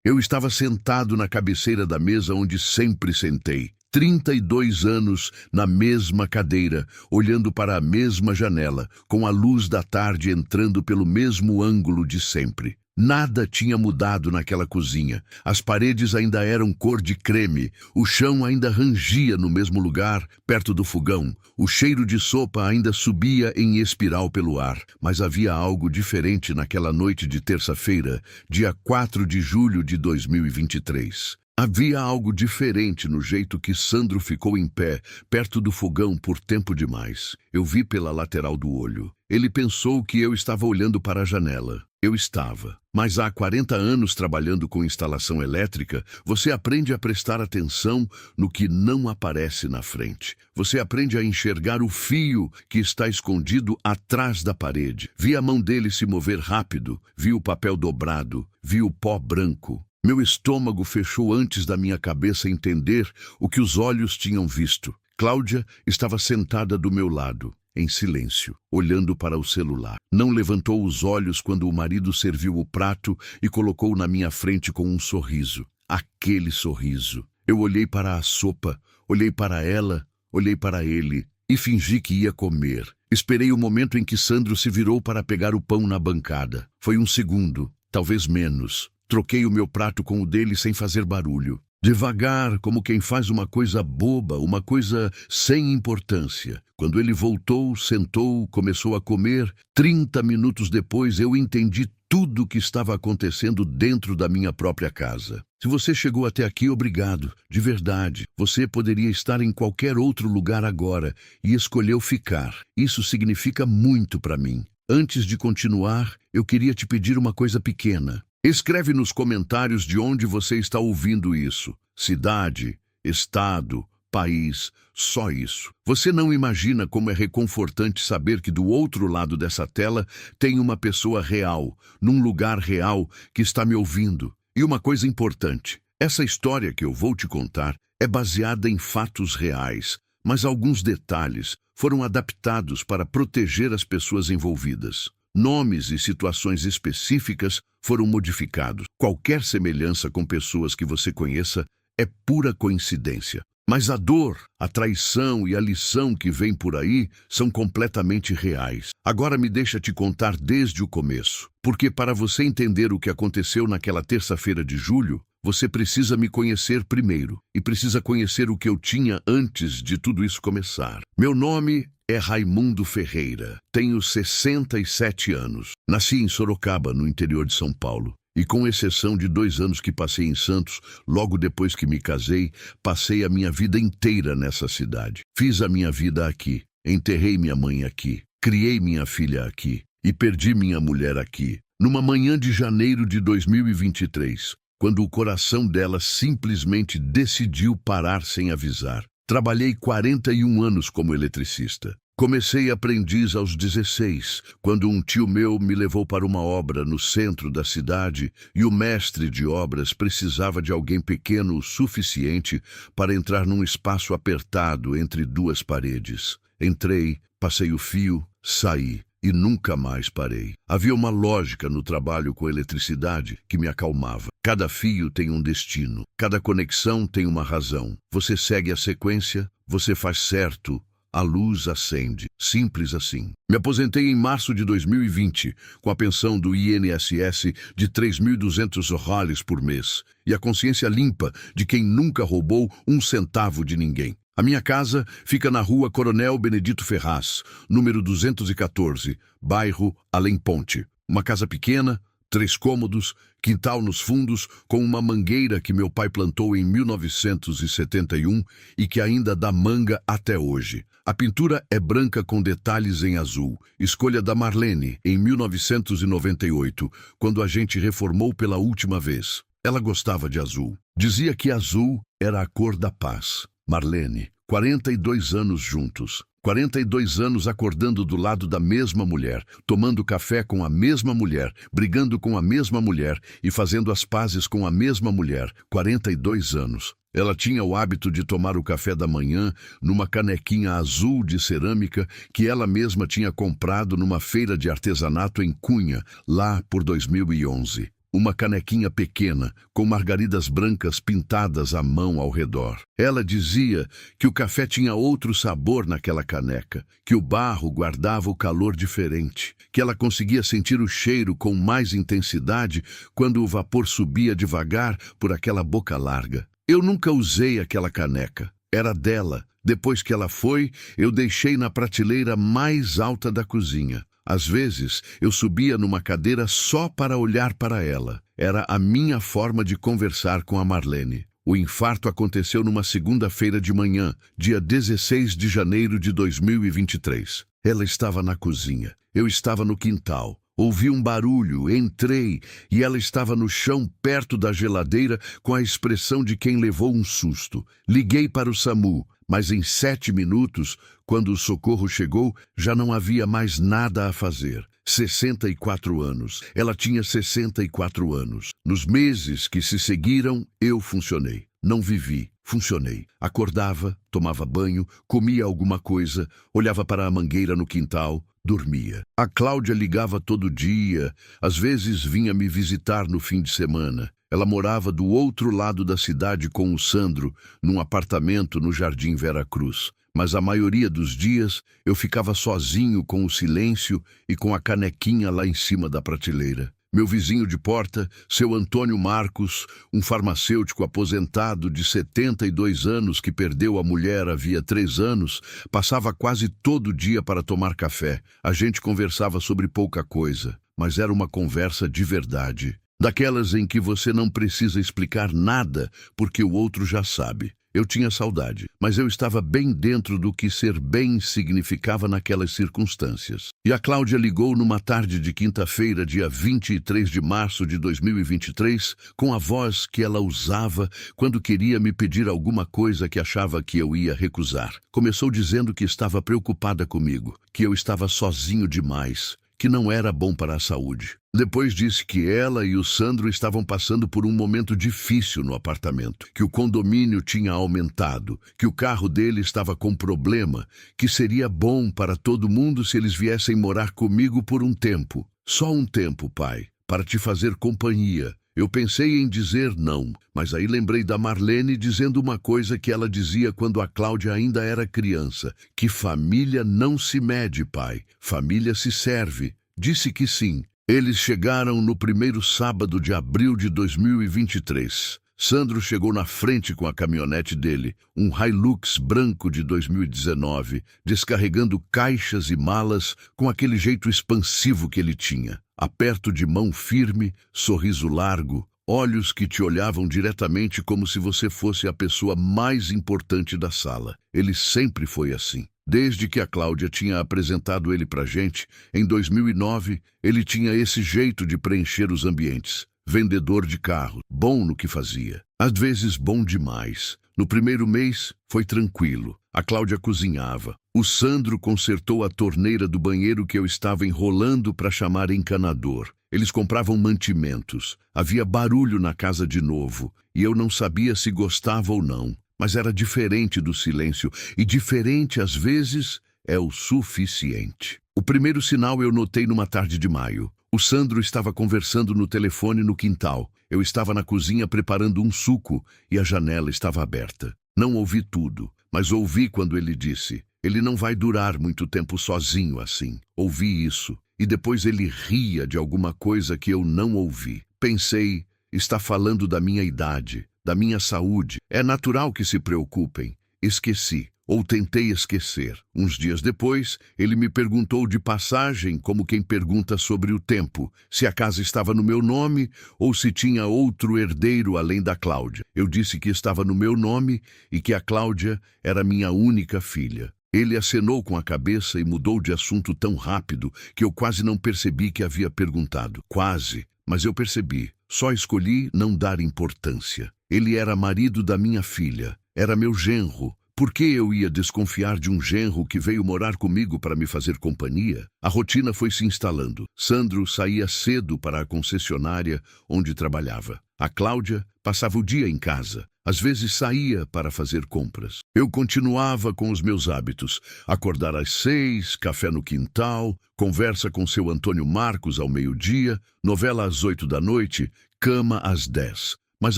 Eu estava sentado na cabeceira da mesa onde sempre sentei. 32 anos na mesma cadeira, olhando para a mesma janela, com a luz da tarde entrando pelo mesmo ângulo de sempre. Nada tinha mudado naquela cozinha. As paredes ainda eram cor de creme, o chão ainda rangia no mesmo lugar, perto do fogão. O cheiro de sopa ainda subia em espiral pelo ar, mas havia algo diferente naquela noite de terça-feira, dia 4 de julho de 2023. Havia algo diferente no jeito que Sandro ficou em pé, perto do fogão por tempo demais. Eu vi pela lateral do olho. Ele pensou que eu estava olhando para a janela. Eu estava. Mas há 40 anos trabalhando com instalação elétrica, você aprende a prestar atenção no que não aparece na frente. Você aprende a enxergar o fio que está escondido atrás da parede. Vi a mão dele se mover rápido, vi o papel dobrado, vi o pó branco. Meu estômago fechou antes da minha cabeça entender o que os olhos tinham visto. Cláudia estava sentada do meu lado, em silêncio, olhando para o celular. Não levantou os olhos quando o marido serviu o prato e colocou na minha frente com um sorriso. Aquele sorriso. Eu olhei para a sopa, olhei para ela, olhei para ele e fingi que ia comer. Esperei o momento em que Sandro se virou para pegar o pão na bancada. Foi um segundo, talvez menos. Troquei o meu prato com o dele sem fazer barulho. Devagar, como quem faz uma coisa boba, uma coisa sem importância. Quando ele voltou, sentou, começou a comer, 30 minutos depois eu entendi tudo o que estava acontecendo dentro da minha própria casa. Se você chegou até aqui, obrigado, de verdade. Você poderia estar em qualquer outro lugar agora e escolheu ficar. Isso significa muito para mim. Antes de continuar, eu queria te pedir uma coisa pequena. Escreve nos comentários de onde você está ouvindo isso. Cidade, estado, país, só isso. Você não imagina como é reconfortante saber que do outro lado dessa tela tem uma pessoa real, num lugar real, que está me ouvindo. E uma coisa importante, essa história que eu vou te contar é baseada em fatos reais, mas alguns detalhes foram adaptados para proteger as pessoas envolvidas. Nomes e situações específicas foram modificados. Qualquer semelhança com pessoas que você conheça é pura coincidência. Mas a dor, a traição e a lição que vem por aí são completamente reais. Agora me deixa te contar desde o começo. Porque para você entender o que aconteceu naquela terça-feira de julho, você precisa me conhecer primeiro. E precisa conhecer o que eu tinha antes de tudo isso começar. Meu nome é Raimundo Ferreira. Tenho 67 anos. Nasci em Sorocaba, no interior de São Paulo. E com exceção de 2 anos que passei em Santos, logo depois que me casei, passei a minha vida inteira nessa cidade. Fiz a minha vida aqui. Enterrei minha mãe aqui. Criei minha filha aqui. E perdi minha mulher aqui. Numa manhã de janeiro de 2023, quando o coração dela simplesmente decidiu parar sem avisar. Trabalhei 41 anos como eletricista. Comecei aprendiz aos 16, quando um tio meu me levou para uma obra no centro da cidade e o mestre de obras precisava de alguém pequeno o suficiente para entrar num espaço apertado entre 2 paredes. Entrei, passei o fio, saí e nunca mais parei. Havia uma lógica no trabalho com eletricidade que me acalmava. Cada fio tem um destino, cada conexão tem uma razão. Você segue a sequência, você faz certo, a luz acende. Simples assim. Me aposentei em março de 2020, com a pensão do INSS de R$3.200 por mês e a consciência limpa de quem nunca roubou um centavo de ninguém. A minha casa fica na rua Coronel Benedito Ferraz, número 214, bairro Além Ponte. Uma casa pequena, 3 cômodos, quintal nos fundos, com uma mangueira que meu pai plantou em 1971 e que ainda dá manga até hoje. A pintura é branca com detalhes em azul, escolha da Marlene, em 1998, quando a gente reformou pela última vez. Ela gostava de azul. Dizia que azul era a cor da paz. Marlene, 42 anos juntos. 42 anos acordando do lado da mesma mulher, tomando café com a mesma mulher, brigando com a mesma mulher e fazendo as pazes com a mesma mulher. 42 anos. Ela tinha o hábito de tomar o café da manhã numa canequinha azul de cerâmica que ela mesma tinha comprado numa feira de artesanato em Cunha, lá por 2011. uma canequinha pequena, com margaridas brancas pintadas à mão ao redor. Ela dizia que o café tinha outro sabor naquela caneca, que o barro guardava o calor diferente, que ela conseguia sentir o cheiro com mais intensidade quando o vapor subia devagar por aquela boca larga. Eu nunca usei aquela caneca. Era dela. Depois que ela foi, eu deixei na prateleira mais alta da cozinha. Às vezes, eu subia numa cadeira só para olhar para ela. Era a minha forma de conversar com a Marlene. O infarto aconteceu numa segunda-feira de manhã, dia 16 de janeiro de 2023. Ela estava na cozinha. Eu estava no quintal. Ouvi um barulho, entrei e ela estava no chão perto da geladeira com a expressão de quem levou um susto. Liguei para o SAMU, mas em 7 minutos, quando o socorro chegou, já não havia mais nada a fazer. 64 anos. Ela tinha 64 anos. Nos meses que se seguiram, eu funcionei. Não vivi, funcionei. Acordava, tomava banho, comia alguma coisa, olhava para a mangueira no quintal, dormia. A Cláudia ligava todo dia, às vezes vinha me visitar no fim de semana. Ela morava do outro lado da cidade com o Sandro, num apartamento no Jardim Vera Cruz. Mas a maioria dos dias eu ficava sozinho com o silêncio e com a canequinha lá em cima da prateleira. Meu vizinho de porta, seu Antônio Marcos, um farmacêutico aposentado de 72 anos que perdeu a mulher havia 3 anos, passava quase todo dia para tomar café. A gente conversava sobre pouca coisa, mas era uma conversa de verdade. Daquelas em que você não precisa explicar nada porque o outro já sabe. Eu tinha saudade, mas eu estava bem dentro do que ser bem significava naquelas circunstâncias. E a Cláudia ligou numa tarde de quinta-feira, dia 23 de março de 2023, com a voz que ela usava quando queria me pedir alguma coisa que achava que eu ia recusar. Começou dizendo que estava preocupada comigo, que eu estava sozinho demais, que não era bom para a saúde. Depois disse que ela e o Sandro estavam passando por um momento difícil no apartamento, que o condomínio tinha aumentado, que o carro dele estava com problema, que seria bom para todo mundo se eles viessem morar comigo por um tempo. Só um tempo, pai, para te fazer companhia. Eu pensei em dizer não, mas aí lembrei da Marlene dizendo uma coisa que ela dizia quando a Cláudia ainda era criança, que família não se mede, pai, família se serve. Disse que sim. Eles chegaram no primeiro sábado de abril de 2023. Sandro chegou na frente com a caminhonete dele, um Hilux branco de 2019, descarregando caixas e malas com aquele jeito expansivo que ele tinha. Aperto de mão firme, sorriso largo, olhos que te olhavam diretamente como se você fosse a pessoa mais importante da sala. Ele sempre foi assim. Desde que a Cláudia tinha apresentado ele pra gente, em 2009, ele tinha esse jeito de preencher os ambientes. Vendedor de carro, bom no que fazia. Às vezes bom demais. No primeiro mês, foi tranquilo. A Cláudia cozinhava. O Sandro consertou a torneira do banheiro que eu estava enrolando para chamar encanador. Eles compravam mantimentos. Havia barulho na casa de novo, e eu não sabia se gostava ou não. Mas era diferente do silêncio, e diferente às vezes é o suficiente. O primeiro sinal eu notei numa tarde de maio. O Sandro estava conversando no telefone no quintal. Eu estava na cozinha preparando um suco e a janela estava aberta. Não ouvi tudo, mas ouvi quando ele disse: "Ele não vai durar muito tempo sozinho assim." Ouvi isso, e depois ele ria de alguma coisa que eu não ouvi. Pensei, está falando da minha idade, da minha saúde. É natural que se preocupem. Esqueci, ou tentei esquecer. Uns dias depois, ele me perguntou de passagem, como quem pergunta sobre o tempo, se a casa estava no meu nome ou se tinha outro herdeiro além da Cláudia. Eu disse que estava no meu nome e que a Cláudia era minha única filha. Ele acenou com a cabeça e mudou de assunto tão rápido que eu quase não percebi que havia perguntado. Quase, mas eu percebi. Só escolhi não dar importância. Ele era marido da minha filha, era meu genro. Por que eu ia desconfiar de um genro que veio morar comigo para me fazer companhia? A rotina foi se instalando. Sandro saía cedo para a concessionária onde trabalhava. A Cláudia passava o dia em casa. Às vezes saía para fazer compras. Eu continuava com os meus hábitos. Acordar às 6, café no quintal, conversa com seu Antônio Marcos ao meio-dia, novela às 8 da noite, cama às 10. Mas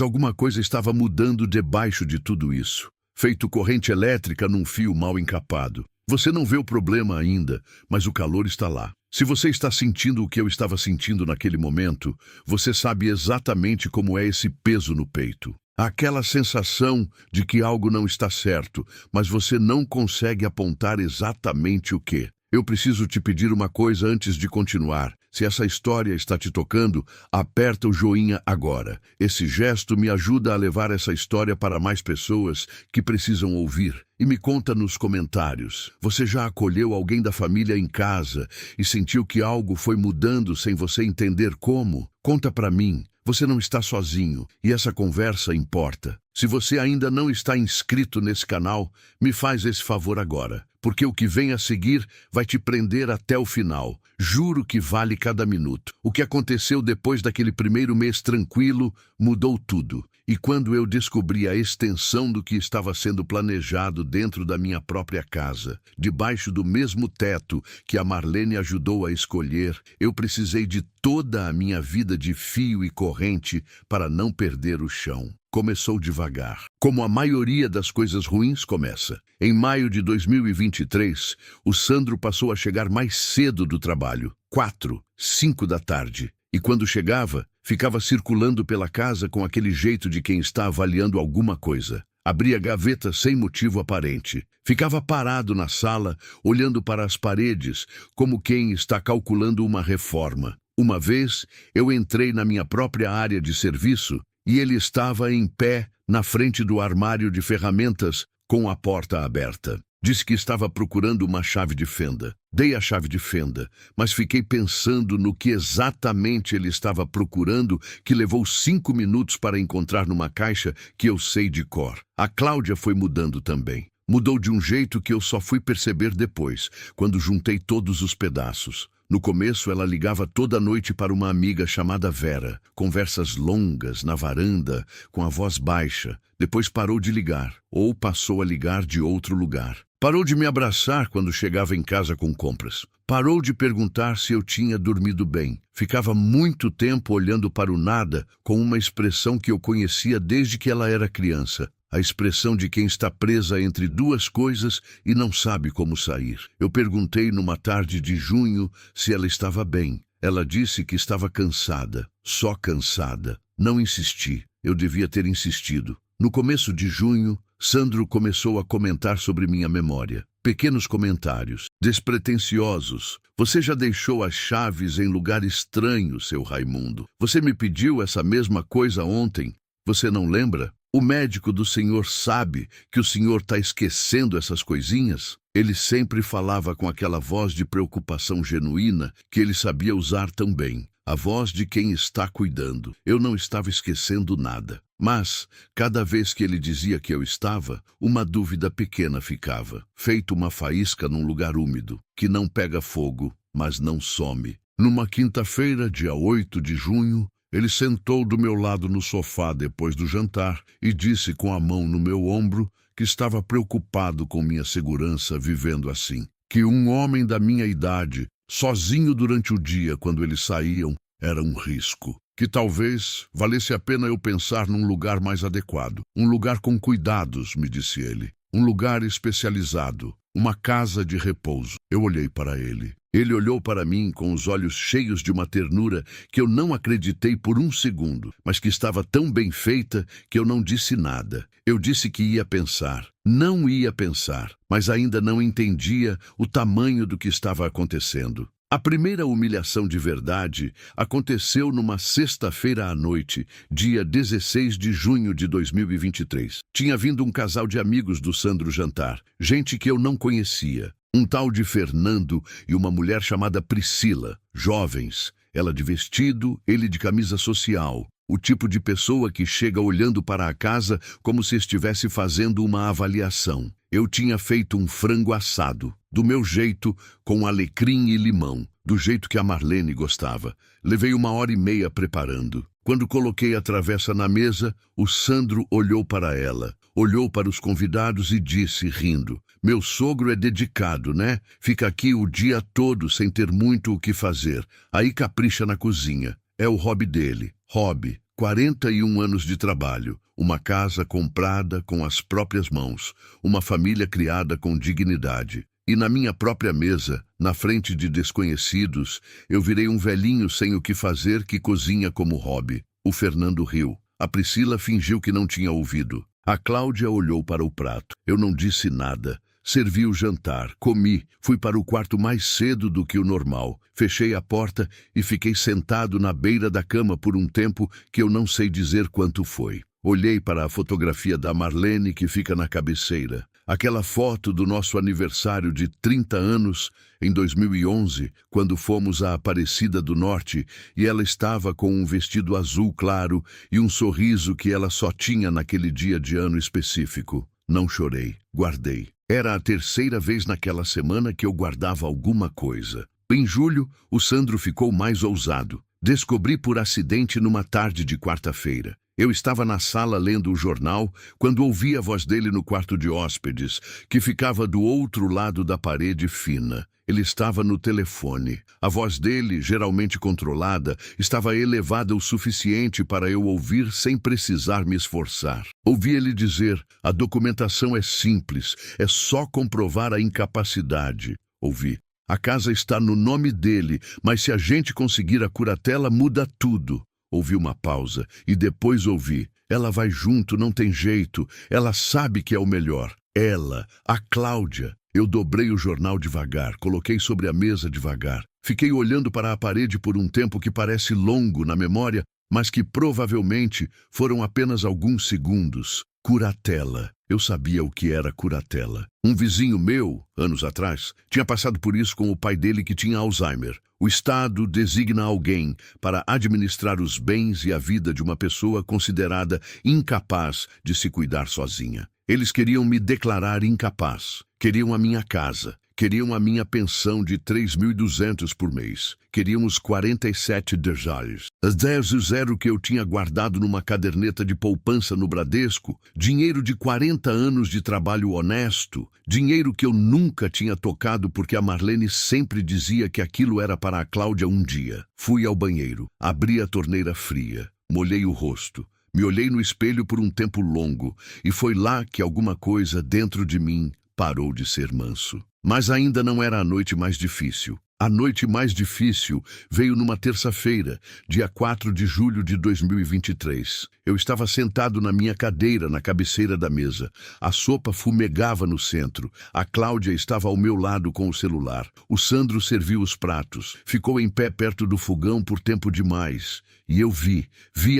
alguma coisa estava mudando debaixo de tudo isso. Feito corrente elétrica num fio mal encapado. Você não vê o problema ainda, mas o calor está lá. Se você está sentindo o que eu estava sentindo naquele momento, você sabe exatamente como é esse peso no peito. Aquela sensação de que algo não está certo, mas você não consegue apontar exatamente o que. Eu preciso te pedir uma coisa antes de continuar. Se essa história está te tocando, aperta o joinha agora. Esse gesto me ajuda a levar essa história para mais pessoas que precisam ouvir. E me conta nos comentários. Você já acolheu alguém da família em casa e sentiu que algo foi mudando sem você entender como? Conta para mim. Você não está sozinho e essa conversa importa. Se você ainda não está inscrito nesse canal, me faz esse favor agora, porque o que vem a seguir vai te prender até o final. Juro que vale cada minuto. O que aconteceu depois daquele primeiro mês tranquilo mudou tudo. E quando eu descobri a extensão do que estava sendo planejado dentro da minha própria casa, debaixo do mesmo teto que a Marlene ajudou a escolher, eu precisei de toda a minha vida de fio e corrente para não perder o chão. Começou devagar, como a maioria das coisas ruins começa. Em maio de 2023, o Sandro passou a chegar mais cedo do trabalho, 4, 5 da tarde. E quando chegava, ficava circulando pela casa com aquele jeito de quem está avaliando alguma coisa. Abria a gaveta sem motivo aparente. Ficava parado na sala, olhando para as paredes, como quem está calculando uma reforma. Uma vez, eu entrei na minha própria área de serviço e ele estava em pé na frente do armário de ferramentas com a porta aberta. Disse que estava procurando uma chave de fenda. Dei a chave de fenda, mas fiquei pensando no que exatamente ele estava procurando, que levou 5 minutos para encontrar numa caixa que eu sei de cor. A Cláudia foi mudando também. Mudou de um jeito que eu só fui perceber depois, quando juntei todos os pedaços. No começo, ela ligava toda noite para uma amiga chamada Vera. Conversas longas, na varanda, com a voz baixa. Depois parou de ligar, ou passou a ligar de outro lugar. Parou de me abraçar quando chegava em casa com compras. Parou de perguntar se eu tinha dormido bem. Ficava muito tempo olhando para o nada, com uma expressão que eu conhecia desde que ela era criança. A expressão de quem está presa entre duas coisas e não sabe como sair. Eu perguntei numa tarde de junho se ela estava bem. Ela disse que estava cansada, só cansada. Não insisti, eu devia ter insistido. No começo de junho, Sandro começou a comentar sobre minha memória. Pequenos comentários, despretensiosos. Você já deixou as chaves em lugar estranho, seu Raimundo. Você me pediu essa mesma coisa ontem. Você não lembra? O médico do senhor sabe que o senhor está esquecendo essas coisinhas? Ele sempre falava com aquela voz de preocupação genuína que ele sabia usar tão bem. A voz de quem está cuidando. Eu não estava esquecendo nada. Mas, cada vez que ele dizia que eu estava, uma dúvida pequena ficava. Feito uma faísca num lugar úmido, que não pega fogo, mas não some. Numa quinta-feira, dia 8 de junho, ele sentou do meu lado no sofá depois do jantar e disse com a mão no meu ombro que estava preocupado com minha segurança vivendo assim. Que um homem da minha idade, sozinho durante o dia quando eles saíam, era um risco. Que talvez valesse a pena eu pensar num lugar mais adequado. Um lugar com cuidados, me disse ele. Um lugar especializado. Uma casa de repouso. Eu olhei para ele. Ele olhou para mim com os olhos cheios de uma ternura que eu não acreditei por um segundo, mas que estava tão bem feita que eu não disse nada. Eu disse que ia pensar. Não ia pensar, mas ainda não entendia o tamanho do que estava acontecendo. A primeira humilhação de verdade aconteceu numa sexta-feira à noite, dia 16 de junho de 2023. Tinha vindo um casal de amigos do Sandro jantar, gente que eu não conhecia. Um tal de Fernando e uma mulher chamada Priscila, jovens, ela de vestido, ele de camisa social. O tipo de pessoa que chega olhando para a casa como se estivesse fazendo uma avaliação. Eu tinha feito um frango assado, do meu jeito, com alecrim e limão, do jeito que a Marlene gostava. Levei 1h30 preparando. Quando coloquei a travessa na mesa, o Sandro olhou para ela, olhou para os convidados e disse, rindo: "Meu sogro é dedicado, né? Fica aqui o dia todo sem ter muito o que fazer. Aí capricha na cozinha. É o hobby dele. Hobby. 41 anos de trabalho. Uma casa comprada com as próprias mãos. Uma família criada com dignidade. E na minha própria mesa, na frente de desconhecidos, eu virei um velhinho sem o que fazer que cozinha como hobby." O Fernando riu. A Priscila fingiu que não tinha ouvido. A Cláudia olhou para o prato. Eu não disse nada. Servi o jantar, comi, fui para o quarto mais cedo do que o normal. Fechei a porta e fiquei sentado na beira da cama por um tempo que eu não sei dizer quanto foi. Olhei para a fotografia da Marlene que fica na cabeceira. Aquela foto do nosso aniversário de 30 anos, em 2011, quando fomos à Aparecida do Norte, e ela estava com um vestido azul claro e um sorriso que ela só tinha naquele dia de ano específico. Não chorei, guardei. Era a terceira vez naquela semana que eu guardava alguma coisa. Em julho, o Sandro ficou mais ousado. Descobri por acidente numa tarde de quarta-feira. Eu estava na sala lendo o jornal quando ouvi a voz dele no quarto de hóspedes, que ficava do outro lado da parede fina. Ele estava no telefone. A voz dele, geralmente controlada, estava elevada o suficiente para eu ouvir sem precisar me esforçar. Ouvi ele dizer: "A documentação é simples, é só comprovar a incapacidade." Ouvi: "A casa está no nome dele, mas se a gente conseguir a curatela, muda tudo." Ouvi uma pausa e depois ouvi: "Ela vai junto, não tem jeito. Ela sabe que é o melhor." Ela, a Cláudia. Eu dobrei o jornal devagar, coloquei sobre a mesa devagar. Fiquei olhando para a parede por um tempo que parece longo na memória, mas que provavelmente foram apenas alguns segundos. Curatela. Eu sabia o que era curatela. Um vizinho meu, anos atrás, tinha passado por isso com o pai dele que tinha Alzheimer. O Estado designa alguém para administrar os bens e a vida de uma pessoa considerada incapaz de se cuidar sozinha. Eles queriam me declarar incapaz. Queriam a minha casa. Queriam a minha pensão de 3.200 por mês. Queriam os 47 detalhes. As 10 que eu tinha guardado numa caderneta de poupança no Bradesco. Dinheiro de 40 anos de trabalho honesto. Dinheiro que eu nunca tinha tocado porque a Marlene sempre dizia que aquilo era para a Cláudia um dia. Fui ao banheiro. Abri a torneira fria. Molhei o rosto. Me olhei no espelho por um tempo longo. E foi lá que alguma coisa dentro de mim parou de ser manso. Mas ainda não era a noite mais difícil. A noite mais difícil veio numa terça-feira, dia 4 de julho de 2023. Eu estava sentado na minha cadeira, na cabeceira da mesa. A sopa fumegava no centro. A Cláudia estava ao meu lado com o celular. O Sandro serviu os pratos. Ficou em pé perto do fogão por tempo demais. E eu vi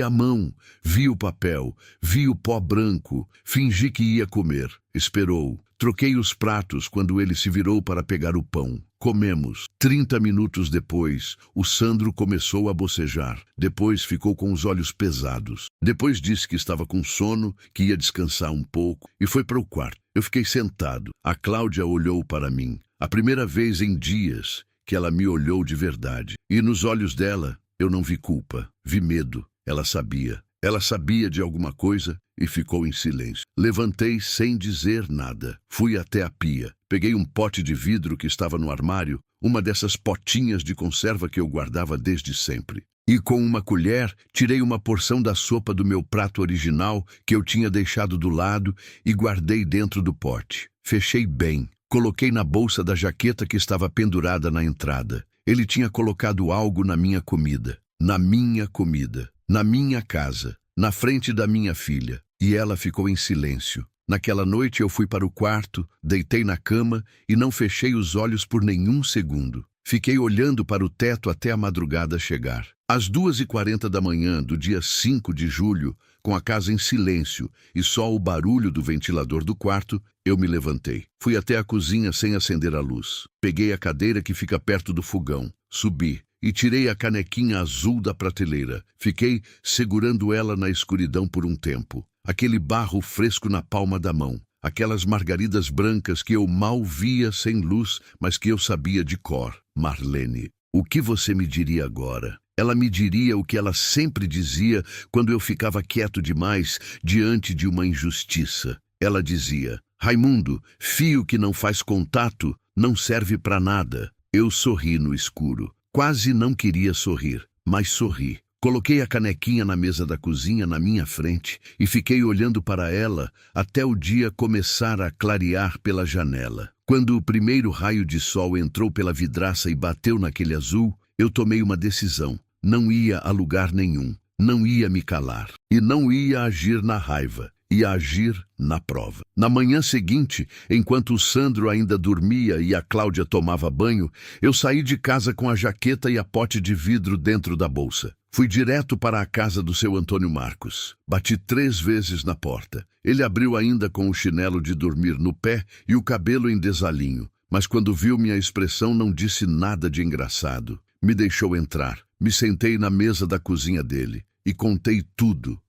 a mão, vi o papel, vi o pó branco. Fingi que ia comer. Esperou. Troquei os pratos quando ele se virou para pegar o pão. Comemos. 30 minutos depois, o Sandro começou a bocejar. Depois ficou com os olhos pesados. Depois disse que estava com sono, que ia descansar um pouco e foi para o quarto. Eu fiquei sentado. A Cláudia olhou para mim. A primeira vez em dias que ela me olhou de verdade. E nos olhos dela, eu não vi culpa. Vi medo. Ela sabia. Ela sabia de alguma coisa e ficou em silêncio. Levantei sem dizer nada. Fui até a pia. Peguei um pote de vidro que estava no armário, uma dessas potinhas de conserva que eu guardava desde sempre. E com uma colher, tirei uma porção da sopa do meu prato original que eu tinha deixado do lado e guardei dentro do pote. Fechei bem. Coloquei na bolsa da jaqueta que estava pendurada na entrada. Ele tinha colocado algo na minha comida. Na minha comida. Na minha casa, na frente da minha filha, e ela ficou em silêncio. Naquela noite eu fui para o quarto, deitei na cama e não fechei os olhos por nenhum segundo. Fiquei olhando para o teto até a madrugada chegar. Às 2h40 da manhã do dia 5 de julho, com a casa em silêncio e só o barulho do ventilador do quarto, eu me levantei. Fui até a cozinha sem acender a luz. Peguei a cadeira que fica perto do fogão. Subi e tirei a canequinha azul da prateleira. Fiquei segurando ela na escuridão por um tempo. Aquele barro fresco na palma da mão. Aquelas margaridas brancas que eu mal via sem luz, mas que eu sabia de cor. Marlene, o que você me diria agora? Ela me diria o que ela sempre dizia quando eu ficava quieto demais diante de uma injustiça. Ela dizia: Raimundo, fio que não faz contato não serve para nada. Eu sorri no escuro. Quase não queria sorrir, mas sorri. Coloquei a canequinha na mesa da cozinha na minha frente e fiquei olhando para ela até o dia começar a clarear pela janela. Quando o primeiro raio de sol entrou pela vidraça e bateu naquele azul, eu tomei uma decisão. Não ia a lugar nenhum, não ia me calar e não ia agir na raiva. Ia agir na prova. Na manhã seguinte, enquanto o Sandro ainda dormia e a Cláudia tomava banho, eu saí de casa com a jaqueta e a pote de vidro dentro da bolsa. Fui direto para a casa do seu Antônio Marcos. Bati 3 vezes na porta. Ele abriu ainda com o chinelo de dormir no pé e o cabelo em desalinho, mas quando viu minha expressão não disse nada de engraçado. Me deixou entrar. Me sentei na mesa da cozinha dele e contei tudo.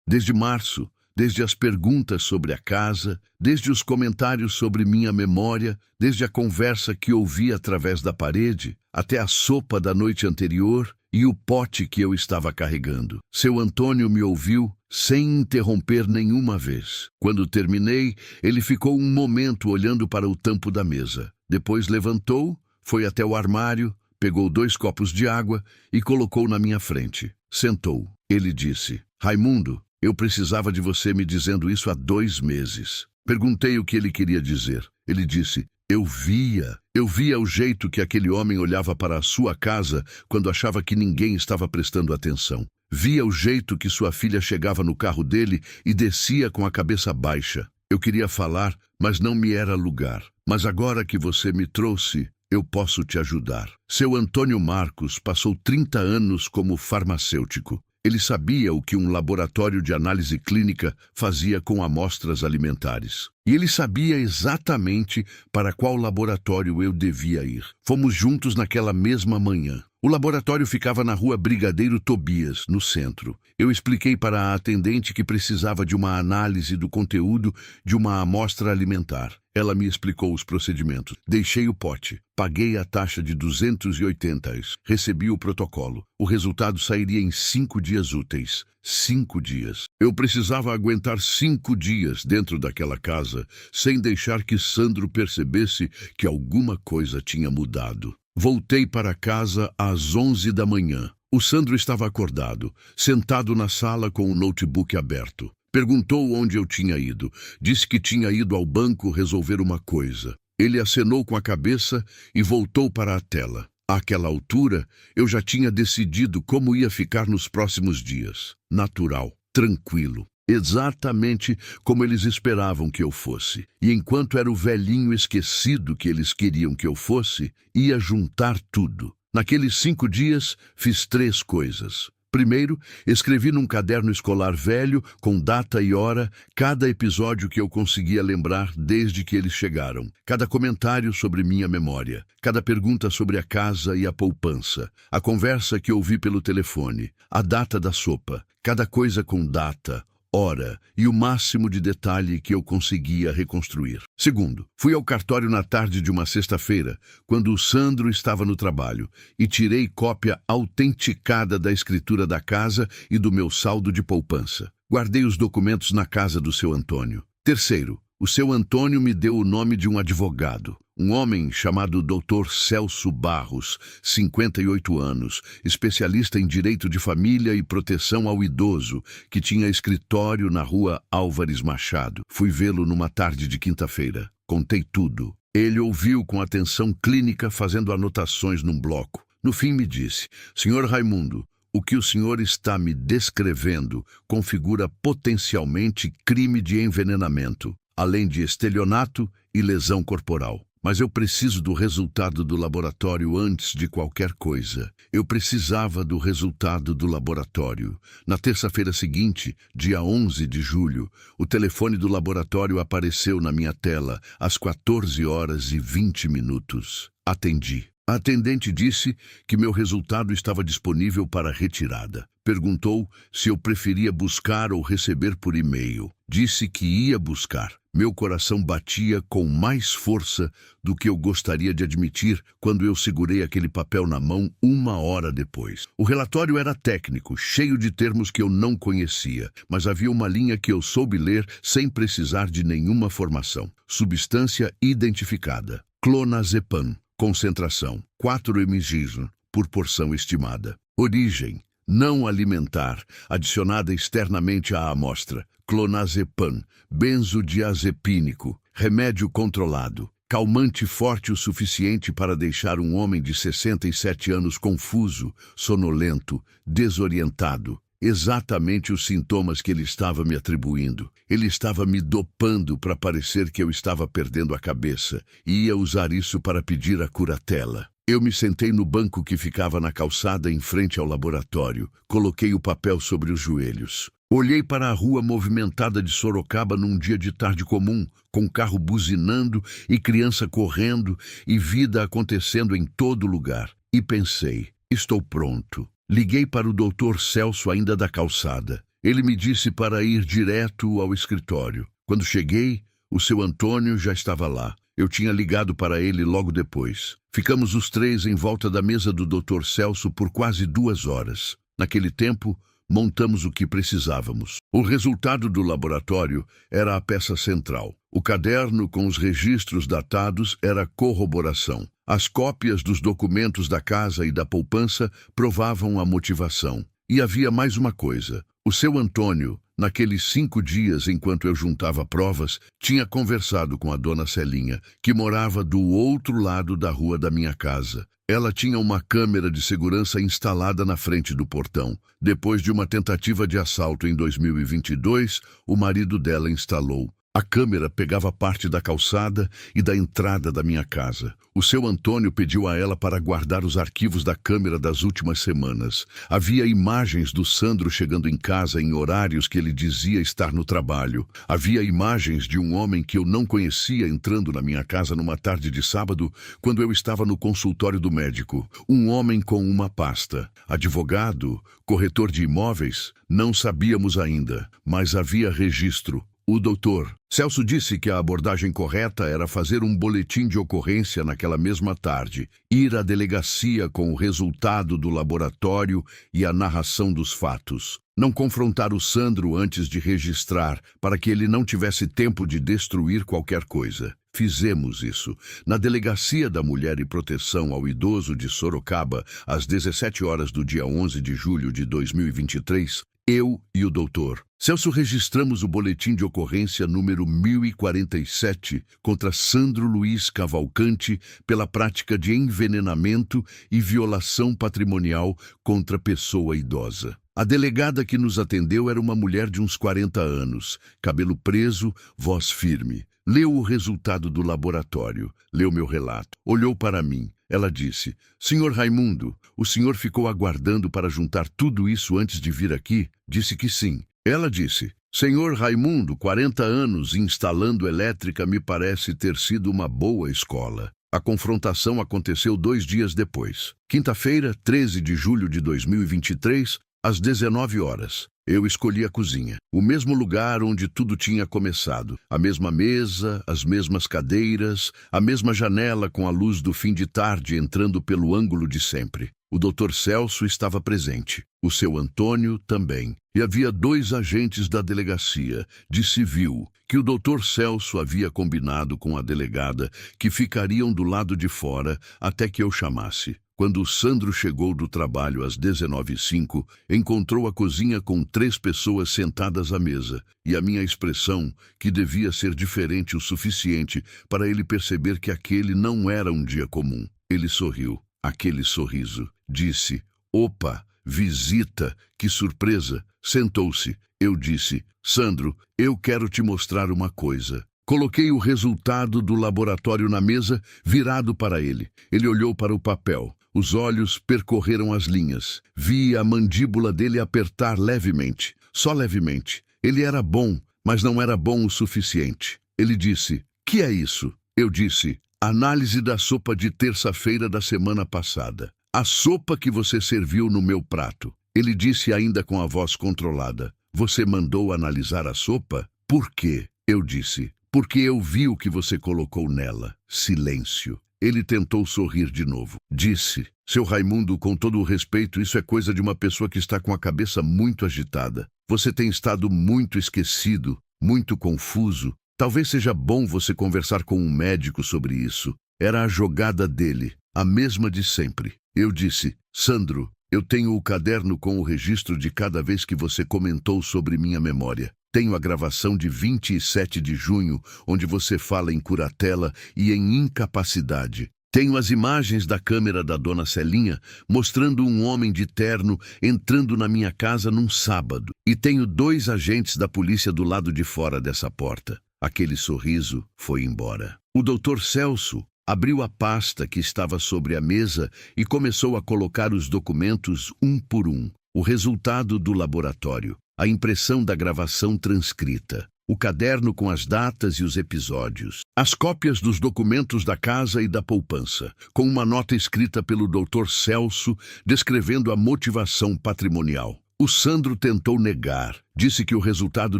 Desde março, desde as perguntas sobre a casa, desde os comentários sobre minha memória, desde a conversa que ouvi através da parede, até a sopa da noite anterior e o pote que eu estava carregando. Seu Antônio me ouviu sem interromper nenhuma vez. Quando terminei, ele ficou um momento olhando para o tampo da mesa. Depois levantou, foi até o armário, pegou 2 copos de água e colocou na minha frente. Sentou. Ele disse: Raimundo, eu precisava de você me dizendo isso há 2 meses. Perguntei o que ele queria dizer. Ele disse: Eu via o jeito que aquele homem olhava para a sua casa quando achava que ninguém estava prestando atenção. Via o jeito que sua filha chegava no carro dele e descia com a cabeça baixa. Eu queria falar, mas não me era lugar. Mas agora que você me trouxe, eu posso te ajudar. Seu Antônio Marcos passou 30 anos como farmacêutico. Ele sabia o que um laboratório de análise clínica fazia com amostras alimentares. E ele sabia exatamente para qual laboratório eu devia ir. Fomos juntos naquela mesma manhã. O laboratório ficava na rua Brigadeiro Tobias, no centro. Eu expliquei para a atendente que precisava de uma análise do conteúdo de uma amostra alimentar. Ela me explicou os procedimentos. Deixei o pote. Paguei a taxa de 280. Recebi o protocolo. O resultado sairia em 5 dias úteis. 5 dias. Eu precisava aguentar 5 dias dentro daquela casa, sem deixar que Sandro percebesse que alguma coisa tinha mudado. Voltei para casa às 11 da manhã. O Sandro estava acordado, sentado na sala com o notebook aberto. Perguntou onde eu tinha ido. Disse que tinha ido ao banco resolver uma coisa. Ele acenou com a cabeça e voltou para a tela. Àquela altura, eu já tinha decidido como ia ficar nos próximos dias. Natural, tranquilo. Exatamente como eles esperavam que eu fosse. E enquanto era o velhinho esquecido que eles queriam que eu fosse, ia juntar tudo. Naqueles 5 dias, fiz 3 coisas. Primeiro, escrevi num caderno escolar velho, com data e hora, cada episódio que eu conseguia lembrar desde que eles chegaram. Cada comentário sobre minha memória. Cada pergunta sobre a casa e a poupança. A conversa que ouvi pelo telefone. A data da sopa. Cada coisa com data, hora e o máximo de detalhe que eu conseguia reconstruir. Segundo, fui ao cartório na tarde de uma sexta-feira, quando o Sandro estava no trabalho, e tirei cópia autenticada da escritura da casa e do meu saldo de poupança. Guardei os documentos na casa do seu Antônio. Terceiro, o seu Antônio me deu o nome de um advogado. Um homem chamado Dr. Celso Barros, 58 anos, especialista em direito de família e proteção ao idoso, que tinha escritório na rua Álvares Machado. Fui vê-lo numa tarde de quinta-feira. Contei tudo. Ele ouviu com atenção clínica, fazendo anotações num bloco. No fim me disse: Senhor Raimundo, o que o senhor está me descrevendo configura potencialmente crime de envenenamento, além de estelionato e lesão corporal. Mas eu preciso do resultado do laboratório antes de qualquer coisa. Eu precisava do resultado do laboratório. Na terça-feira seguinte, dia 11 de julho, o telefone do laboratório apareceu na minha tela às 14h20. Atendi. A atendente disse que meu resultado estava disponível para retirada. Perguntou se eu preferia buscar ou receber por e-mail. Disse que ia buscar. Meu coração batia com mais força do que eu gostaria de admitir quando eu segurei aquele papel na mão 1 hora depois. O relatório era técnico, cheio de termos que eu não conhecia, mas havia uma linha que eu soube ler sem precisar de nenhuma formação. Substância identificada. Clonazepam. Concentração. 4 mg por porção estimada. Origem. Não alimentar, adicionada externamente à amostra. Clonazepam, benzodiazepínico, remédio controlado, calmante forte o suficiente para deixar um homem de 67 anos confuso, sonolento, desorientado. Exatamente os sintomas que ele estava me atribuindo. Ele estava me dopando para parecer que eu estava perdendo a cabeça e ia usar isso para pedir a curatela. Eu me sentei no banco que ficava na calçada em frente ao laboratório. Coloquei o papel sobre os joelhos. Olhei para a rua movimentada de Sorocaba num dia de tarde comum, com carro buzinando e criança correndo e vida acontecendo em todo lugar. E pensei, estou pronto. Liguei para o Dr. Celso ainda da calçada. Ele me disse para ir direto ao escritório. Quando cheguei, o seu Antônio já estava lá. Eu tinha ligado para ele logo depois. Ficamos os 3 em volta da mesa do Dr. Celso por quase 2 horas. Naquele tempo, montamos o que precisávamos. O resultado do laboratório era a peça central. O caderno com os registros datados era a corroboração. As cópias dos documentos da casa e da poupança provavam a motivação. E havia mais uma coisa. O seu Antônio, naqueles 5 dias enquanto eu juntava provas, tinha conversado com a dona Celinha, que morava do outro lado da rua da minha casa. Ela tinha uma câmera de segurança instalada na frente do portão. Depois de uma tentativa de assalto em 2022, o marido dela instalou. A câmera pegava parte da calçada e da entrada da minha casa. O seu Antônio pediu a ela para guardar os arquivos da câmera das últimas semanas. Havia imagens do Sandro chegando em casa em horários que ele dizia estar no trabalho. Havia imagens de um homem que eu não conhecia entrando na minha casa numa tarde de sábado, quando eu estava no consultório do médico. Um homem com uma pasta. Advogado, corretor de imóveis? Não sabíamos ainda, mas havia registro. O doutor Celso disse que a abordagem correta era fazer um boletim de ocorrência naquela mesma tarde, ir à delegacia com o resultado do laboratório e a narração dos fatos. Não confrontar o Sandro antes de registrar, para que ele não tivesse tempo de destruir qualquer coisa. Fizemos isso. Na Delegacia da Mulher e Proteção ao Idoso de Sorocaba, às 17 horas do dia 11 de julho de 2023, eu e o doutor Celso registramos o boletim de ocorrência número 1047 contra Sandro Luiz Cavalcante pela prática de envenenamento e violação patrimonial contra pessoa idosa. A delegada que nos atendeu era uma mulher de uns 40 anos, cabelo preso, voz firme. Leu o resultado do laboratório, leu meu relato, olhou para mim. Ela disse, Senhor Raimundo, o senhor ficou aguardando para juntar tudo isso antes de vir aqui? Disse que sim. Ela disse, Senhor Raimundo, 40 anos instalando elétrica me parece ter sido uma boa escola. A confrontação aconteceu 2 dias depois. Quinta-feira, 13 de julho de 2023, às 19 horas. Eu escolhi a cozinha, o mesmo lugar onde tudo tinha começado. A mesma mesa, as mesmas cadeiras, a mesma janela com a luz do fim de tarde entrando pelo ângulo de sempre. O Dr. Celso estava presente, o seu Antônio também. E havia 2 agentes da delegacia, de civil, que o Dr. Celso havia combinado com a delegada, que ficariam do lado de fora até que eu chamasse. Quando o Sandro chegou do trabalho às 19h05, encontrou a cozinha com 3 pessoas sentadas à mesa, e a minha expressão, que devia ser diferente o suficiente para ele perceber que aquele não era um dia comum. Ele sorriu, aquele sorriso. Disse, opa, visita, que surpresa. Sentou-se. Eu disse, Sandro, eu quero te mostrar uma coisa. Coloquei o resultado do laboratório na mesa, virado para ele. Ele olhou para o papel. Os olhos percorreram as linhas. Vi a mandíbula dele apertar levemente, só levemente. Ele era bom, mas não era bom o suficiente. Ele disse, que é isso? Eu disse, análise da sopa de terça-feira da semana passada. A sopa que você serviu no meu prato. Ele disse ainda com a voz controlada, você mandou analisar a sopa? Por quê? Eu disse, Porque eu vi o que você colocou nela. Silêncio. Ele tentou sorrir de novo. Disse: Seu Raimundo, com todo o respeito, isso é coisa de uma pessoa que está com a cabeça muito agitada. Você tem estado muito esquecido, muito confuso. Talvez seja bom você conversar com um médico sobre isso. Era a jogada dele, a mesma de sempre. Eu disse: Sandro, eu tenho o caderno com o registro de cada vez que você comentou sobre minha memória. Tenho a gravação de 27 de junho, onde você fala em curatela e em incapacidade. Tenho as imagens da câmera da dona Celinha, mostrando um homem de terno entrando na minha casa num sábado. E tenho 2 agentes da polícia do lado de fora dessa porta. Aquele sorriso foi embora. O Dr. Celso abriu a pasta que estava sobre a mesa e começou a colocar os documentos um por um. O resultado do laboratório, a impressão da gravação transcrita, o caderno com as datas e os episódios, as cópias dos documentos da casa e da poupança, com uma nota escrita pelo Dr. Celso descrevendo a motivação patrimonial. O Sandro tentou negar, disse que o resultado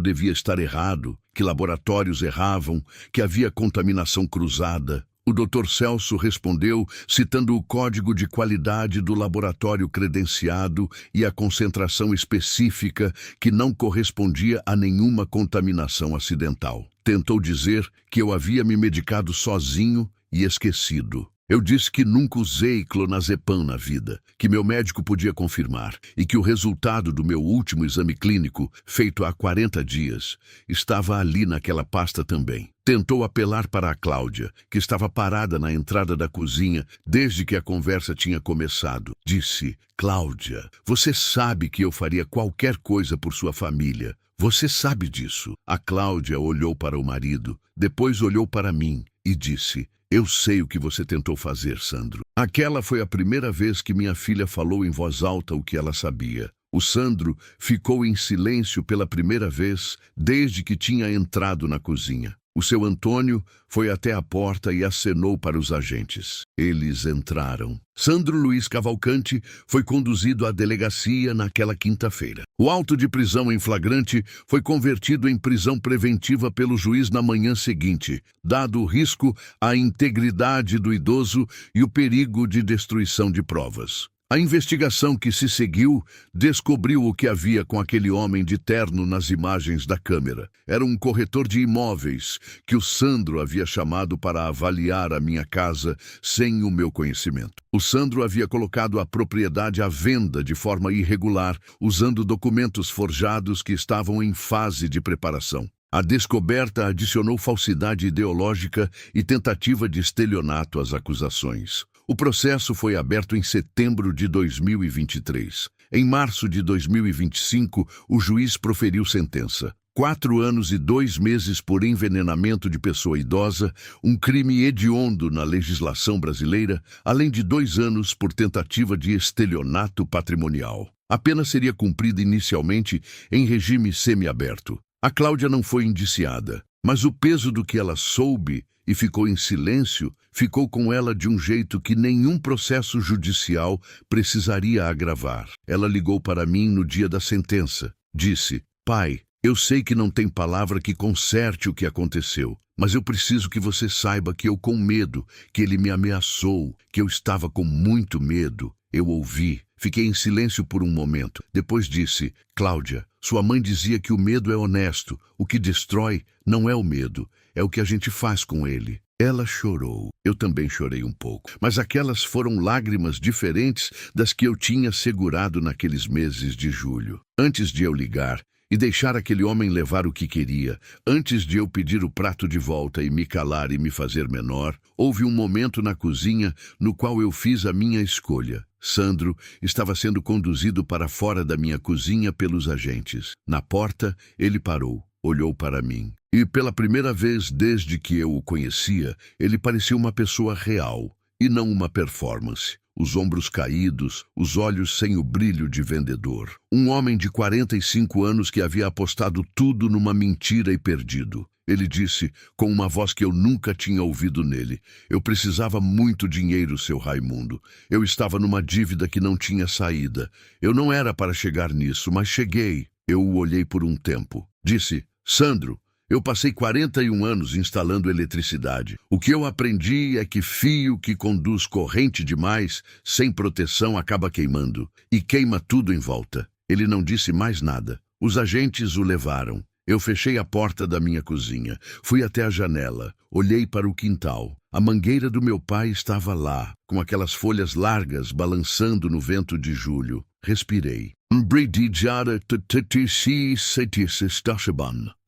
devia estar errado, que laboratórios erravam, que havia contaminação cruzada. O Dr. Celso respondeu citando o código de qualidade do laboratório credenciado e a concentração específica que não correspondia a nenhuma contaminação acidental. Tentou dizer que eu havia me medicado sozinho e esquecido. Eu disse que nunca usei clonazepam na vida, que meu médico podia confirmar e que o resultado do meu último exame clínico, feito há 40 dias, estava ali naquela pasta também. Tentou apelar para a Cláudia, que estava parada na entrada da cozinha desde que a conversa tinha começado. Disse: Cláudia, você sabe que eu faria qualquer coisa por sua família. Você sabe disso. A Cláudia olhou para o marido, depois olhou para mim e disse: Eu sei o que você tentou fazer, Sandro. Aquela foi a primeira vez que minha filha falou em voz alta o que ela sabia. O Sandro ficou em silêncio pela primeira vez desde que tinha entrado na cozinha. O seu Antônio foi até a porta e acenou para os agentes. Eles entraram. Sandro Luiz Cavalcante foi conduzido à delegacia naquela quinta-feira. O auto de prisão em flagrante foi convertido em prisão preventiva pelo juiz na manhã seguinte, dado o risco à integridade do idoso e o perigo de destruição de provas. A investigação que se seguiu descobriu o que havia com aquele homem de terno nas imagens da câmera. Era um corretor de imóveis que o Sandro havia chamado para avaliar a minha casa sem o meu conhecimento. O Sandro havia colocado a propriedade à venda de forma irregular, usando documentos forjados que estavam em fase de preparação. A descoberta adicionou falsidade ideológica e tentativa de estelionato às acusações. O processo foi aberto em setembro de 2023. Em março de 2025, o juiz proferiu sentença. 4 anos e 2 meses por envenenamento de pessoa idosa, um crime hediondo na legislação brasileira, além de 2 anos por tentativa de estelionato patrimonial. A pena seria cumprida inicialmente em regime semiaberto. A Cláudia não foi indiciada, mas o peso do que ela soube e ficou em silêncio ficou com ela de um jeito que nenhum processo judicial precisaria agravar. Ela ligou para mim no dia da sentença. Disse: Pai, eu sei que não tem palavra que conserte o que aconteceu, mas eu preciso que você saiba que eu com medo, que ele me ameaçou, que eu estava com muito medo. Eu ouvi. Fiquei em silêncio por um momento. Depois disse: Cláudia, sua mãe dizia que o medo é honesto. O que destrói não é o medo, é o que a gente faz com ele. Ela chorou. Eu também chorei um pouco. Mas aquelas foram lágrimas diferentes das que eu tinha segurado naqueles meses de julho. Antes de eu ligar e deixar aquele homem levar o que queria, antes de eu pedir o prato de volta e me calar e me fazer menor, houve um momento na cozinha no qual eu fiz a minha escolha. Sandro estava sendo conduzido para fora da minha cozinha pelos agentes. Na porta, ele parou, olhou para mim. E pela primeira vez desde que eu o conhecia, ele parecia uma pessoa real e não uma performance. Os ombros caídos, os olhos sem o brilho de vendedor. Um homem de 45 anos que havia apostado tudo numa mentira e perdido. Ele disse, com uma voz que eu nunca tinha ouvido nele: Eu precisava muito dinheiro, seu Raimundo. Eu estava numa dívida que não tinha saída. Eu não era para chegar nisso, mas cheguei. Eu o olhei por um tempo. Disse: Sandro, Eu passei 41 anos instalando eletricidade. O que eu aprendi é que fio que conduz corrente demais, sem proteção, acaba queimando. E queima tudo em volta. Ele não disse mais nada. Os agentes o levaram. Eu fechei a porta da minha cozinha. Fui até a janela. Olhei para o quintal. A mangueira do meu pai estava lá, com aquelas folhas largas balançando no vento de julho. Respirei.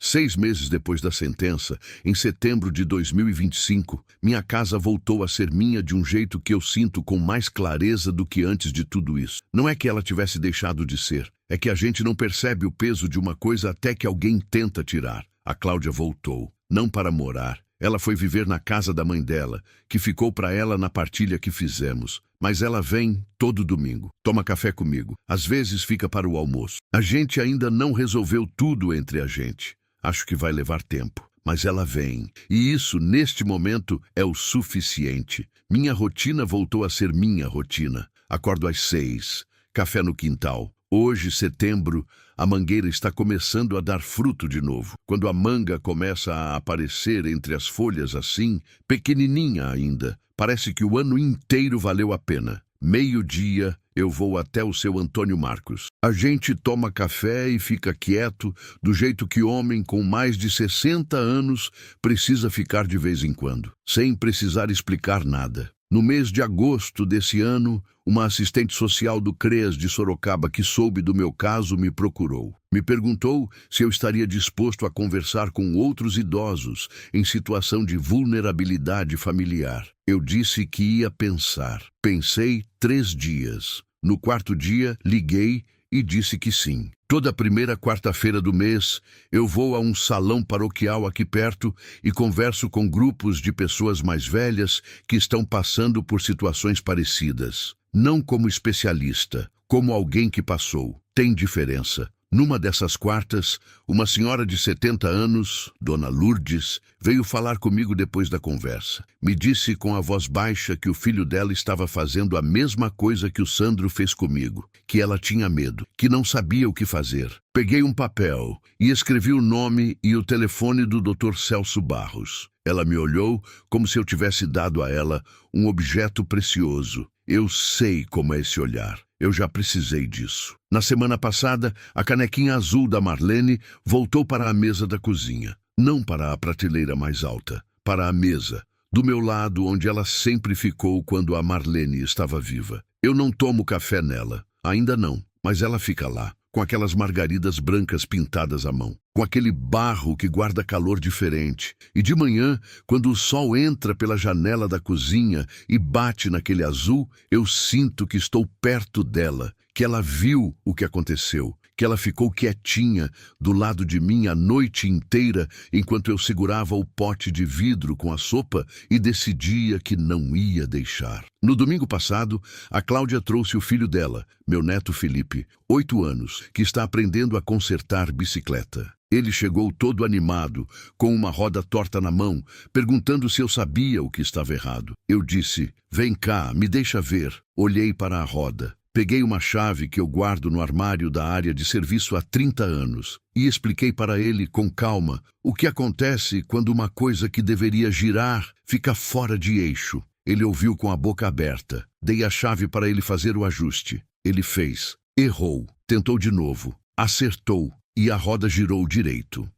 6 meses depois da sentença, em setembro de 2025, minha casa voltou a ser minha de um jeito que eu sinto com mais clareza do que antes de tudo isso. Não é que ela tivesse deixado de ser, é que a gente não percebe o peso de uma coisa até que alguém tenta tirar. A Cláudia voltou, não para morar. Ela foi viver na casa da mãe dela, que ficou para ela na partilha que fizemos. Mas ela vem todo domingo, toma café comigo, às vezes fica para o almoço. A gente ainda não resolveu tudo entre a gente. Acho que vai levar tempo, mas ela vem. E isso, neste momento, é o suficiente. Minha rotina voltou a ser minha rotina. Acordo às 6, café no quintal. Hoje, setembro, a mangueira está começando a dar fruto de novo. Quando a manga começa a aparecer entre as folhas assim, pequenininha ainda, parece que o ano inteiro valeu a pena. 12:00, eu vou até o seu Antônio Marcos. A gente toma café e fica quieto, do jeito que homem com mais de 60 anos precisa ficar de vez em quando, sem precisar explicar nada. No mês de agosto desse ano, uma assistente social do CREAS de Sorocaba que soube do meu caso me procurou. Me perguntou se eu estaria disposto a conversar com outros idosos em situação de vulnerabilidade familiar. Eu disse que ia pensar. Pensei 3 dias. No 4º dia, liguei e disse que sim. Toda primeira quarta-feira do mês, eu vou a um salão paroquial aqui perto e converso com grupos de pessoas mais velhas que estão passando por situações parecidas. Não como especialista, como alguém que passou. Tem diferença. Numa dessas quartas, uma senhora de 70 anos, Dona Lourdes, veio falar comigo depois da conversa. Me disse com a voz baixa que o filho dela estava fazendo a mesma coisa que o Sandro fez comigo, que ela tinha medo, que não sabia o que fazer. Peguei um papel e escrevi o nome e o telefone do Dr. Celso Barros. Ela me olhou como se eu tivesse dado a ela um objeto precioso. Eu sei como é esse olhar. Eu já precisei disso. Na semana passada, a canequinha azul da Marlene voltou para a mesa da cozinha. Não para a prateleira mais alta, para a mesa, do meu lado onde ela sempre ficou quando a Marlene estava viva. Eu não tomo café nela, ainda não, mas ela fica lá, com aquelas margaridas brancas pintadas à mão, com aquele barro que guarda calor diferente. E de manhã, quando o sol entra pela janela da cozinha e bate naquele azul, eu sinto que estou perto dela, que ela viu o que aconteceu, que ela ficou quietinha do lado de mim a noite inteira enquanto eu segurava o pote de vidro com a sopa e decidia que não ia deixar. No domingo passado, a Cláudia trouxe o filho dela, meu neto Felipe, 8 anos, que está aprendendo a consertar bicicleta. Ele chegou todo animado, com uma roda torta na mão, perguntando se eu sabia o que estava errado. Eu disse, vem cá, me deixa ver. Olhei para a roda. Peguei uma chave que eu guardo no armário da área de serviço há 30 anos e expliquei para ele com calma o que acontece quando uma coisa que deveria girar fica fora de eixo. Ele ouviu com a boca aberta. Dei a chave para ele fazer o ajuste. Ele fez. Errou. Tentou de novo. Acertou. E a roda girou direito.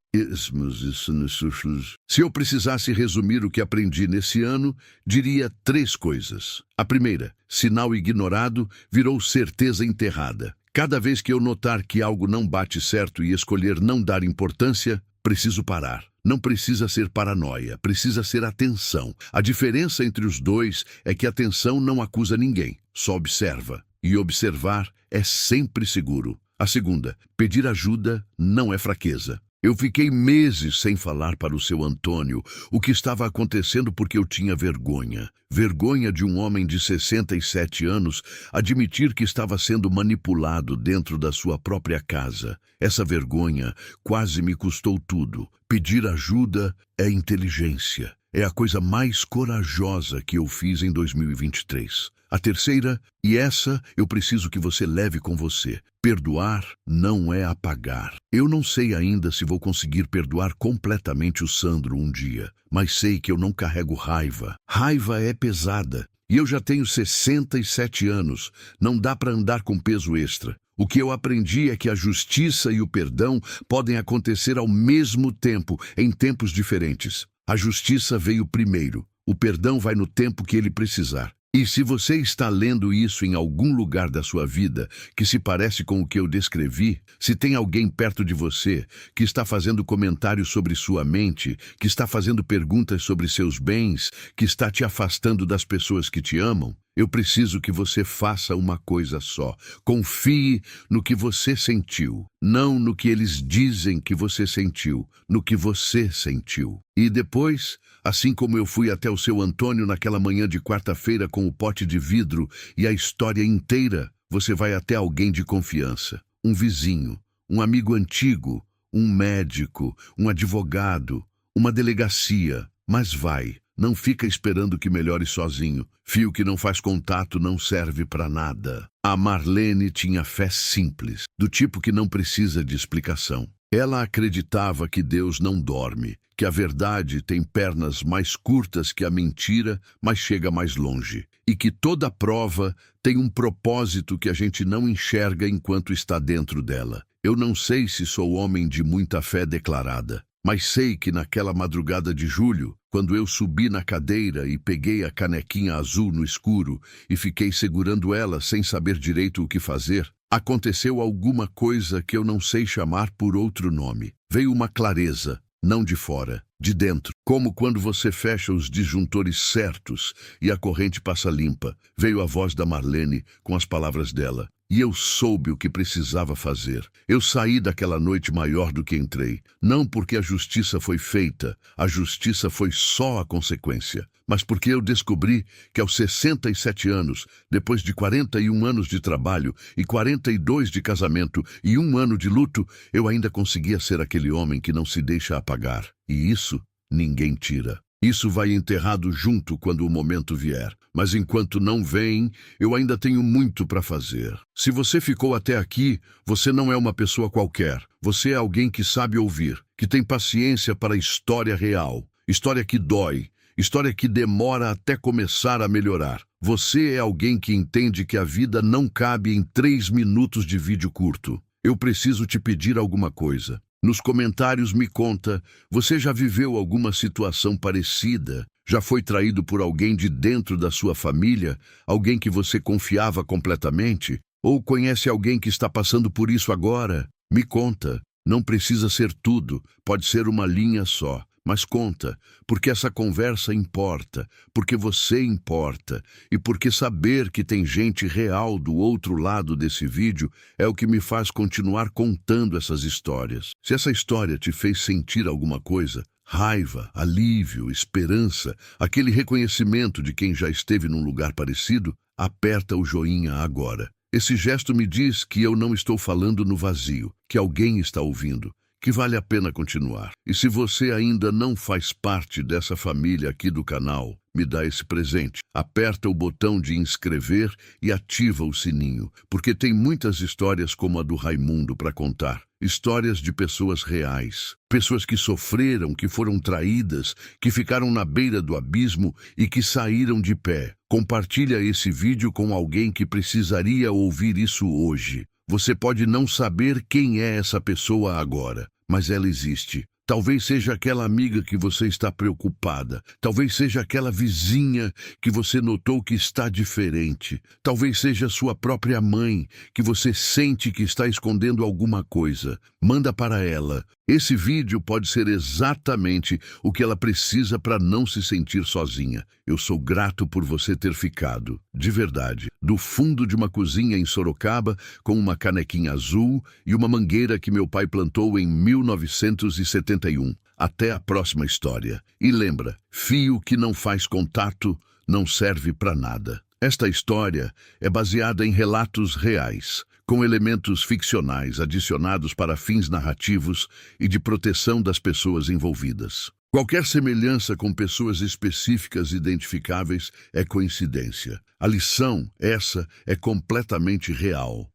Se eu precisasse resumir o que aprendi nesse ano, diria 3 coisas. A primeira, sinal ignorado virou certeza enterrada. Cada vez que eu notar que algo não bate certo e escolher não dar importância, preciso parar. Não precisa ser paranoia, precisa ser atenção. A diferença entre os dois é que a atenção não acusa ninguém, só observa. E observar é sempre seguro. A segunda, pedir ajuda não é fraqueza. Eu fiquei meses sem falar para o seu Antônio o que estava acontecendo porque eu tinha vergonha. Vergonha de um homem de 67 anos admitir que estava sendo manipulado dentro da sua própria casa. Essa vergonha quase me custou tudo. Pedir ajuda é inteligência. É a coisa mais corajosa que eu fiz em 2023. A terceira, e essa eu preciso que você leve com você: perdoar não é apagar. Eu não sei ainda se vou conseguir perdoar completamente o Sandro um dia, mas sei que eu não carrego raiva. Raiva é pesada. E eu já tenho 67 anos, não dá para andar com peso extra. O que eu aprendi é que a justiça e o perdão podem acontecer ao mesmo tempo, em tempos diferentes. A justiça veio primeiro, o perdão vai no tempo que ele precisar. E se você está lendo isso em algum lugar da sua vida que se parece com o que eu descrevi, se tem alguém perto de você que está fazendo comentários sobre sua mente, que está fazendo perguntas sobre seus bens, que está te afastando das pessoas que te amam, eu preciso que você faça uma coisa só: confie no que você sentiu, não no que eles dizem que você sentiu, no que você sentiu. E depois, assim como eu fui até o seu Antônio naquela manhã de quarta-feira com o pote de vidro e a história inteira, você vai até alguém de confiança, um vizinho, um amigo antigo, um médico, um advogado, uma delegacia, mas vai. Não fica esperando que melhore sozinho. Fio que não faz contato não serve para nada. A Marlene tinha fé simples, do tipo que não precisa de explicação. Ela acreditava que Deus não dorme, que a verdade tem pernas mais curtas que a mentira, mas chega mais longe, e que toda prova tem um propósito que a gente não enxerga enquanto está dentro dela. Eu não sei se sou homem de muita fé declarada, mas sei que naquela madrugada de julho, quando eu subi na cadeira e peguei a canequinha azul no escuro e fiquei segurando ela sem saber direito o que fazer, aconteceu alguma coisa que eu não sei chamar por outro nome. Veio uma clareza, não de fora, de dentro. Como quando você fecha os disjuntores certos e a corrente passa limpa. Veio a voz da Marlene com as palavras dela. E eu soube o que precisava fazer. Eu saí daquela noite maior do que entrei. Não porque a justiça foi feita, a justiça foi só a consequência. Mas porque eu descobri que aos 67 anos, depois de 41 anos de trabalho e 42 de casamento e 1 ano de luto, eu ainda conseguia ser aquele homem que não se deixa apagar. E isso ninguém tira. Isso vai enterrado junto quando o momento vier. Mas enquanto não vem, eu ainda tenho muito para fazer. Se você ficou até aqui, você não é uma pessoa qualquer. Você é alguém que sabe ouvir, que tem paciência para a história real. História que dói, história que demora até começar a melhorar. Você é alguém que entende que a vida não cabe em 3 minutos de vídeo curto. Eu preciso te pedir alguma coisa. Nos comentários me conta, você já viveu alguma situação parecida? Já foi traído por alguém de dentro da sua família? Alguém que você confiava completamente? Ou conhece alguém que está passando por isso agora? Me conta. Não precisa ser tudo, pode ser uma linha só. Mas conta, porque essa conversa importa, porque você importa, e porque saber que tem gente real do outro lado desse vídeo é o que me faz continuar contando essas histórias. Se essa história te fez sentir alguma coisa, raiva, alívio, esperança, aquele reconhecimento de quem já esteve num lugar parecido, aperta o joinha agora. Esse gesto me diz que eu não estou falando no vazio, que alguém está ouvindo, que vale a pena continuar. E se você ainda não faz parte dessa família aqui do canal, me dá esse presente. Aperta o botão de inscrever e ativa o sininho, porque tem muitas histórias como a do Raimundo para contar. Histórias de pessoas reais, pessoas que sofreram, que foram traídas, que ficaram na beira do abismo e que saíram de pé. Compartilha esse vídeo com alguém que precisaria ouvir isso hoje. Você pode não saber quem é essa pessoa agora, mas ela existe. Talvez seja aquela amiga que você está preocupada. Talvez seja aquela vizinha que você notou que está diferente. Talvez seja sua própria mãe, que você sente que está escondendo alguma coisa. Manda para ela. Esse vídeo pode ser exatamente o que ela precisa para não se sentir sozinha. Eu sou grato por você ter ficado, de verdade, do fundo de uma cozinha em Sorocaba, com uma canequinha azul e uma mangueira que meu pai plantou em 1971. Até a próxima história. E lembra, fio que não faz contato não serve para nada. Esta história é baseada em relatos reais, com elementos ficcionais adicionados para fins narrativos e de proteção das pessoas envolvidas. Qualquer semelhança com pessoas específicas identificáveis é coincidência. A lição, essa, é completamente real.